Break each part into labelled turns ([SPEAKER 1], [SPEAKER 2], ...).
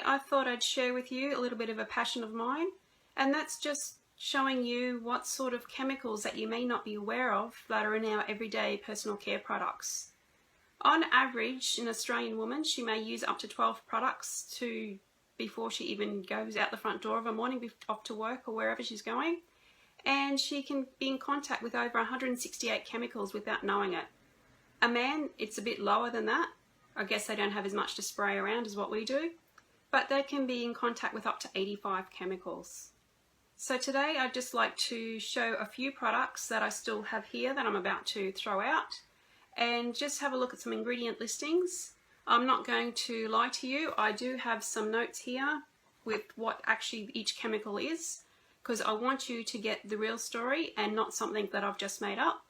[SPEAKER 1] Today I thought I'd share with you a little bit of a passion of mine, and that's just showing you what sort of chemicals that you may not be aware of that are in our everyday personal care products. On average, an Australian woman, she may use up to 12 products before she even goes out the front door of a morning off to work or wherever she's going, and she can be in contact with over 168 chemicals without knowing it. A man, it's a bit lower than that. I guess they don't have as much to spray around as what we do, but they can be in contact with up to 85 chemicals. So today I'd just like to show a few products that I still have here that I'm about to throw out, and just have a look at some ingredient listings. I'm not going to lie to you, I do have some notes here with what actually each chemical is, because I want you to get the real story and not something that I've just made up.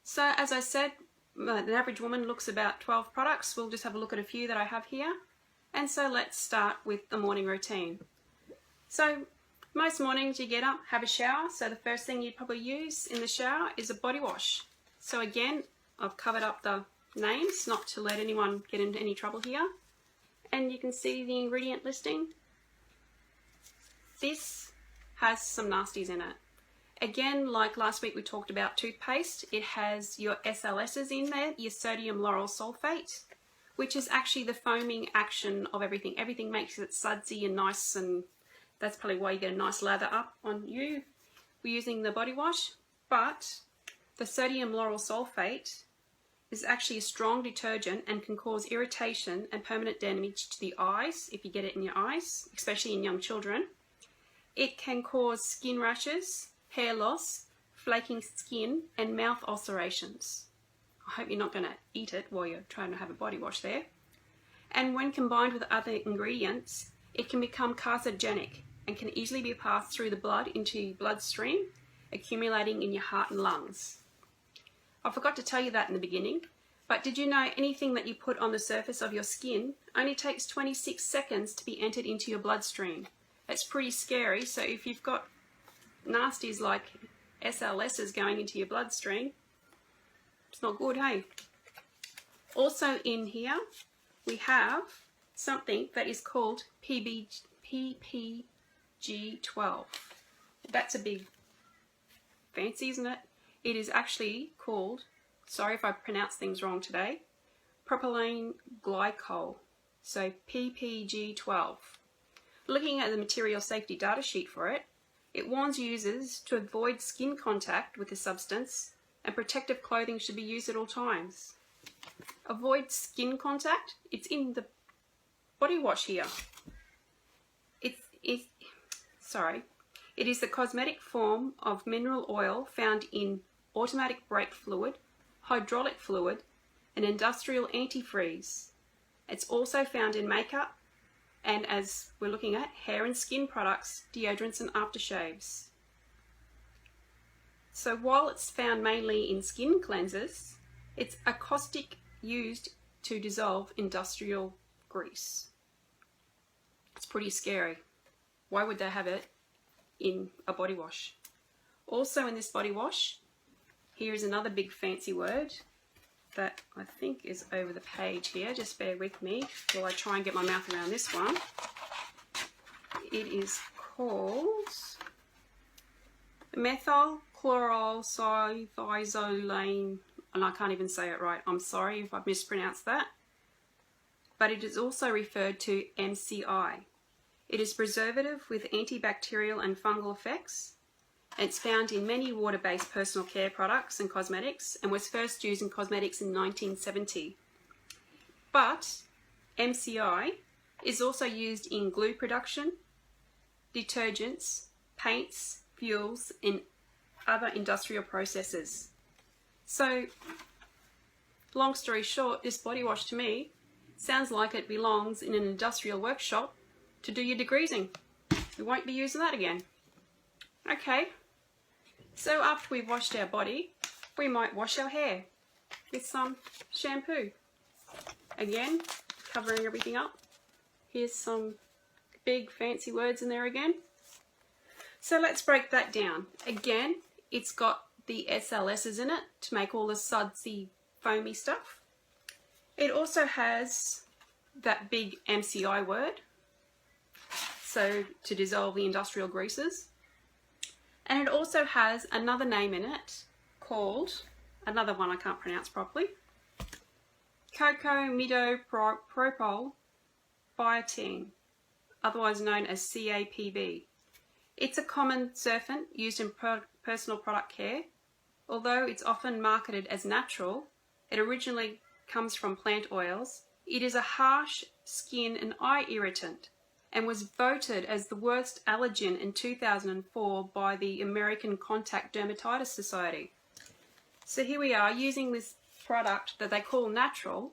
[SPEAKER 1] So as I said, the average woman looks about 12 products. We'll just have a look at a few that I have here. And so let's start with the morning routine. So most mornings you get up, have a shower. So the first thing you'd probably use in the shower is a body wash. So again, I've covered up the names not to let anyone get into any trouble here. And you can see the ingredient listing. This has some nasties in it. Again, like last week we talked about toothpaste, it has your SLSs in there, your sodium lauryl sulfate, which is actually the foaming action of everything. Everything makes it sudsy and nice, and that's probably why you get a nice lather up on you. We're using the body wash, but the sodium lauryl sulfate is actually a strong detergent and can cause irritation and permanent damage to the eyes if you get it in your eyes, especially in young children. It can cause skin rashes, hair loss, flaking skin, and mouth ulcerations. I hope you're not going to eat it while you're trying to have a body wash there. And when combined with other ingredients, it can become carcinogenic and can easily be passed through the blood into your bloodstream, accumulating in your heart and lungs. I forgot to tell you that in the beginning, but did you know anything that you put on the surface of your skin only takes 26 seconds to be entered into your bloodstream? It's pretty scary, so if you've got nasties like SLSs going into your bloodstream, it's not good, hey? Also in here, we have something that is called PPG12. That's a big fancy, isn't it? It is actually called, sorry if I pronounce things wrong today, propylene glycol, so PPG12. Looking at the material safety data sheet for it, it warns users to avoid skin contact with the substance, and protective clothing should be used at all times. Avoid skin contact? It's in the body wash here. It is the cosmetic form of mineral oil found in automatic brake fluid, hydraulic fluid, and industrial antifreeze. It's also found in makeup, and as we're looking at, hair and skin products, deodorants and aftershaves. So while it's found mainly in skin cleansers, it's a caustic used to dissolve industrial grease. It's pretty scary. Why would they have it in a body wash? Also in this body wash, here is another big fancy word that I think is over the page here. Just bear with me while I try and get my mouth around this one. It is called methylchlorothiazolane, and I can't even say it right. I'm sorry if I've mispronounced that. But it is also referred to MCI. It is preservative with antibacterial and fungal effects. It's found in many water-based personal care products and cosmetics, and was first used in cosmetics in 1970. But MCI is also used in glue production, detergents, paints, fuels, and other industrial processes. So, long story short, this body wash to me sounds like it belongs in an industrial workshop to do your degreasing. We won't be using that again. Okay. So after we've washed our body, we might wash our hair with some shampoo. Again, covering everything up. Here's some big fancy words in there again. So let's break that down. Again, it's got the SLSs in it to make all the sudsy, foamy stuff. It also has that big MCI word, so to dissolve the industrial greases. And it also has another name in it called, another one I can't pronounce properly, cocamidopropyl biotin, otherwise known as CAPB. It's a common surfactant used in personal product care. Although it's often marketed as natural, it originally comes from plant oils. It is a harsh skin and eye irritant and was voted as the worst allergen in 2004 by the American Contact Dermatitis Society. So here we are using this product that they call natural,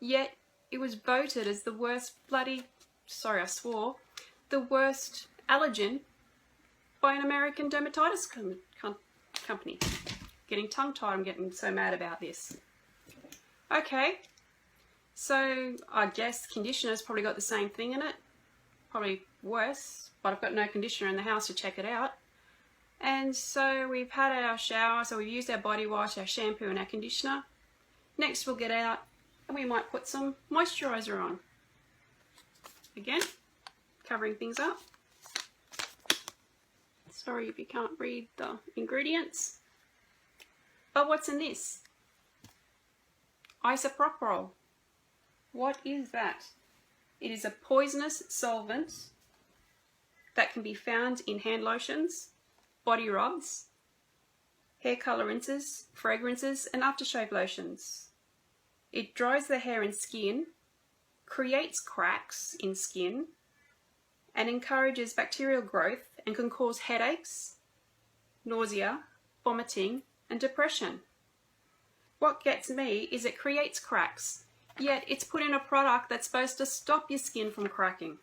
[SPEAKER 1] yet it was voted as the worst the worst allergen by an American dermatitis company. Getting tongue-tied, I'm getting so mad about this. Okay, so I guess conditioner's probably got the same thing in it, probably worse, but I've got no conditioner in the house to check it out. And so we've had our shower, so we've used our body wash, our shampoo and our conditioner. Next we'll get out and we might put some moisturiser on. Again, covering things up. Sorry if you can't read the ingredients. But what's in this? Isopropyl. What is that? It is a poisonous solvent that can be found in hand lotions, body rubs, hair colour rinses, fragrances and aftershave lotions. It dries the hair and skin, creates cracks in skin, and encourages bacterial growth and can cause headaches, nausea, vomiting and depression. What gets me is it creates cracks, yet it's put in a product that's supposed to stop your skin from cracking.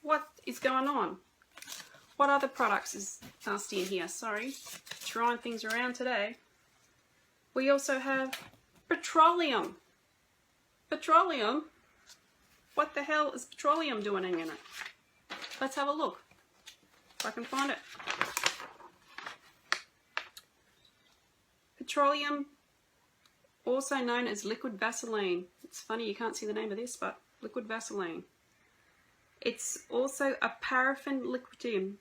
[SPEAKER 1] What is going on? What other products is nasty in here? Sorry, throwing things around today. We also have petroleum. Petroleum? What the hell is petroleum doing in it? Let's have a look, if I can find it. Petroleum, also known as liquid Vaseline. It's funny you can't see the name of this, but liquid Vaseline. It's also a paraffin liquid.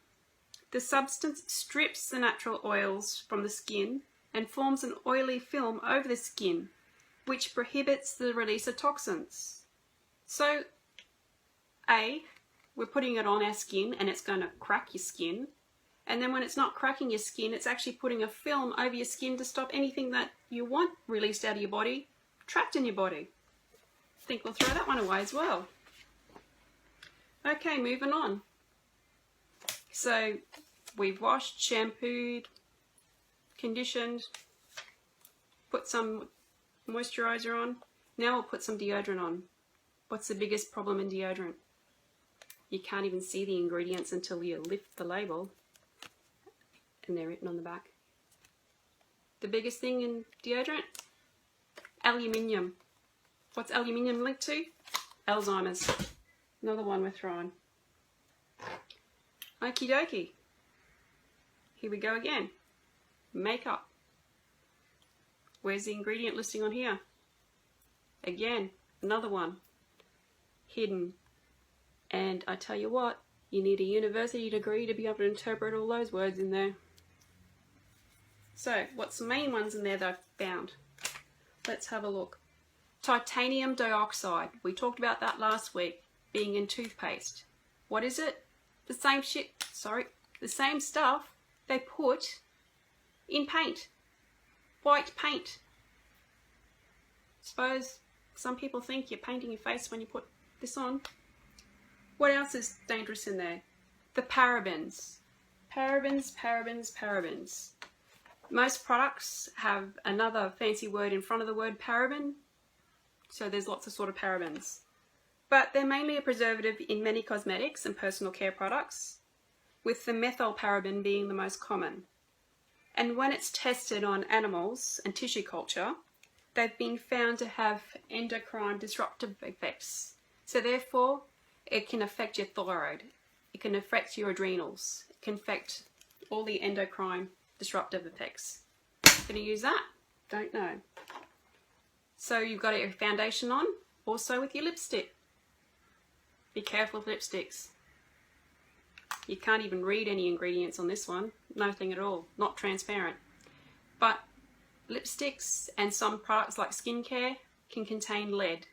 [SPEAKER 1] The substance strips the natural oils from the skin and forms an oily film over the skin, which prohibits the release of toxins. So, we're putting it on our skin and it's going to crack your skin. And then when it's not cracking your skin, it's actually putting a film over your skin to stop anything that you want released out of your body, trapped in your body. I think we'll throw that one away as well. Okay, moving on. So we've washed, shampooed, conditioned, put some moisturizer on. Now we'll put some deodorant on. What's the biggest problem in deodorant? You can't even see the ingredients until you lift the label. And they're written on the back. The biggest thing in deodorant? Aluminium. What's aluminium linked to? Alzheimer's. Another one we're throwing. Okie dokie. Here we go again. Makeup. Where's the ingredient listing on here? Again, another one. Hidden. And I tell you what, you need a university degree to be able to interpret all those words in there. So, what's the main ones in there that I've found? Let's have a look. Titanium dioxide. We talked about that last week, being in toothpaste. What is it? The same the same stuff they put in paint. White paint. Suppose some people think you're painting your face when you put this on. What else is dangerous in there? The parabens. Parabens, parabens, parabens. Most products have another fancy word in front of the word paraben, so there's lots of sort of parabens. But they're mainly a preservative in many cosmetics and personal care products, with the methylparaben being the most common. And when it's tested on animals and tissue culture, they've been found to have endocrine disruptive effects. So therefore, it can affect your thyroid, it can affect your adrenals, it can affect all the endocrine disruptive effects. Gonna use that? Don't know. So you've got your foundation on, Also with your lipstick. Be careful of lipsticks. You can't even read any ingredients on this one. Nothing at all. Not transparent. But lipsticks and some products like skincare can contain lead.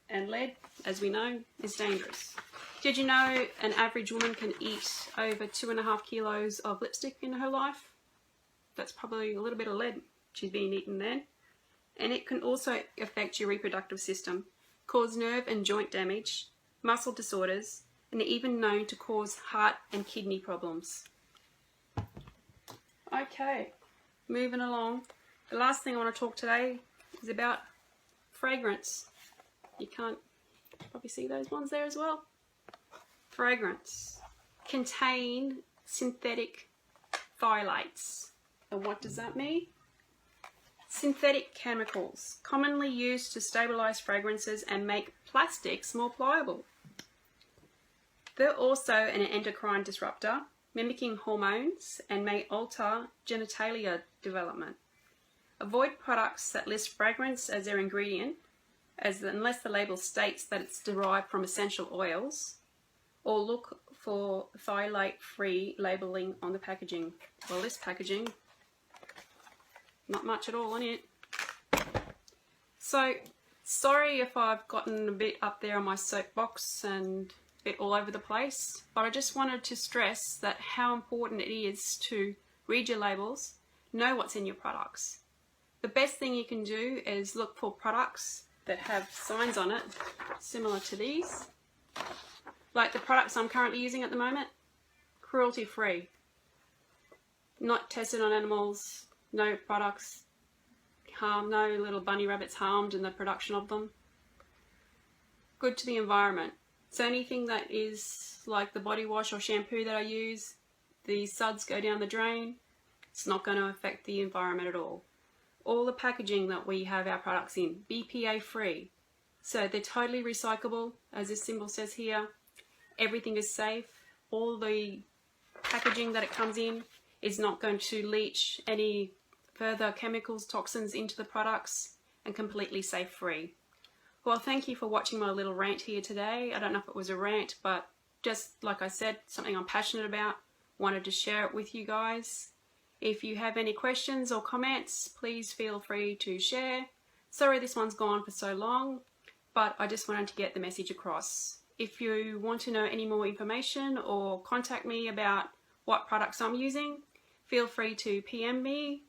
[SPEAKER 1] And lead, as we know, is dangerous. Did you know an average woman can eat over 2.5 kilos of lipstick in her life? That's probably a little bit of lead she's being eaten then. And it can also affect your reproductive system, cause nerve and joint damage, muscle disorders, and even known to cause heart and kidney problems. Okay, moving along. The last thing I want to talk today is about fragrance. You can't probably see those ones there as well. Fragrance contain synthetic phthalates. And what does that mean? Synthetic chemicals commonly used to stabilize fragrances and make plastics more pliable. They're also an endocrine disruptor, mimicking hormones, and may alter genitalia development. Avoid products that list fragrance as their ingredient, unless the label states that it's derived from essential oils, or look for phthalate-free labeling on the packaging. Well, this packaging, not much at all on it. So, sorry if I've gotten a bit up there on my soapbox and a bit all over the place, but I just wanted to stress that how important it is to read your labels, know what's in your products. The best thing you can do is look for products that have signs on it similar to these. Like the products I'm currently using at the moment, cruelty-free. Not tested on animals, no products harmed, no little bunny rabbits harmed in the production of them. Good to the environment. So anything that is like the body wash or shampoo that I use, the suds go down the drain, it's not going to affect the environment at all. All the packaging that we have our products in, BPA free. So they're totally recyclable, as this symbol says here. Everything is safe. All the packaging that it comes in is not going to leach any further chemicals, toxins into the products, and completely safe free. Well, thank you for watching my little rant here today. I don't know if it was a rant, but just like I said, something I'm passionate about. Wanted to share it with you guys. If you have any questions or comments, please feel free to share. Sorry this one's gone for so long, but I just wanted to get the message across. If you want to know any more information or contact me about what products I'm using, feel free to PM me